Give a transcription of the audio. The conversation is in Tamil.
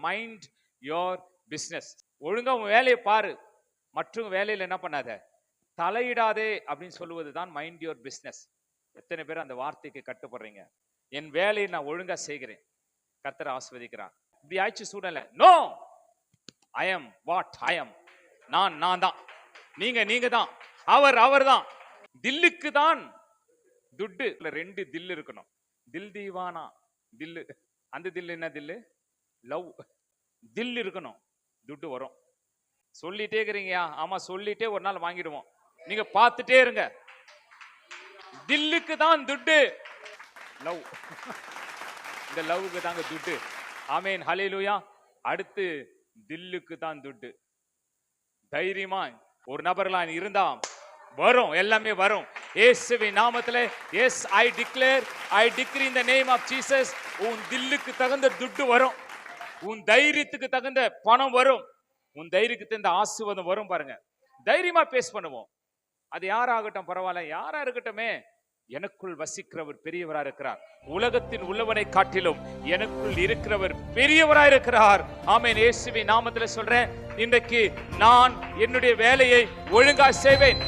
Mind your business. ஒழுங்கா உன் வேலையை பாரு, மற்றும் வேலையில் என்ன பண்ணாத, தலையிடாதே அப்படின்னு சொல்லுவதுதான் மைண்ட் யோர் பிசினஸ். எத்தனை பேர் அந்த வார்த்தைக்கு கட்டுப்படுறீங்க? என் வேலையை நான் ஒழுங்கா செய்கிறேன், கர்த்தர் ஆசீர்வதிக்கிறார். இப்படி ஆயிடுச்சு சூழ்நிலை. No, I am what I am. நான் தான், நீங்க தான், அவர் தான். தில்லுக்கு தான் துட்டு. 2 தில் இருக்கணும். தில் தீவானா, தில்லு. அந்த தில் என்ன தில்லு? லவ். தில் இருக்கணும், துட்டு வரும். சொல்லிட்டே இருக்கிறீங்க. ஆமா, சொல்லிட்டே ஒரு நாள் வாங்கிடுவோம். நீங்க பார்த்துட்டே இருங்க. தில்லுக்கு தான் துட்டு, லவ். இந்த லவ்வுக்கு தாங்க துட்டு. ஆமேன், ஹல்லேலூயா. அடுத்து தில்லுக்கு தான் துட்டு. தைரியமா ஒரு நபர்லாம் இருந்தா வரும், எல்லாமே வரும். இயேசுவின் நாமத்திலே as I declare, I decree in the name of Jesus. உன் தில்லுக்கு தகுந்த துட்டு வரும், உன் தைரியத்துக்கு தகுந்த பணம் வரும், உன் தைரியத்துக்கு தகுந்த ஆசீர்வாதம் வரும். பாருங்க, தைரியமா பேஸ் பண்ணுவோம். அது யாராகட்டும் பரவாயில்ல, யாரா இருக்கட்டுமே, எனக்குள் வசிக்கிறவர் பெரியவரா இருக்கிறார். உலகத்தில் உள்ளவனை காட்டிலும் எனக்குள் இருக்கிறவர் பெரியவரா இருக்கிறார். ஆமென். இயேசுவின் நாமத்தில் சொல்றேன், இன்றைக்கு நான் என்னுடைய வேலையை ஒழுங்கா செய்வேன்.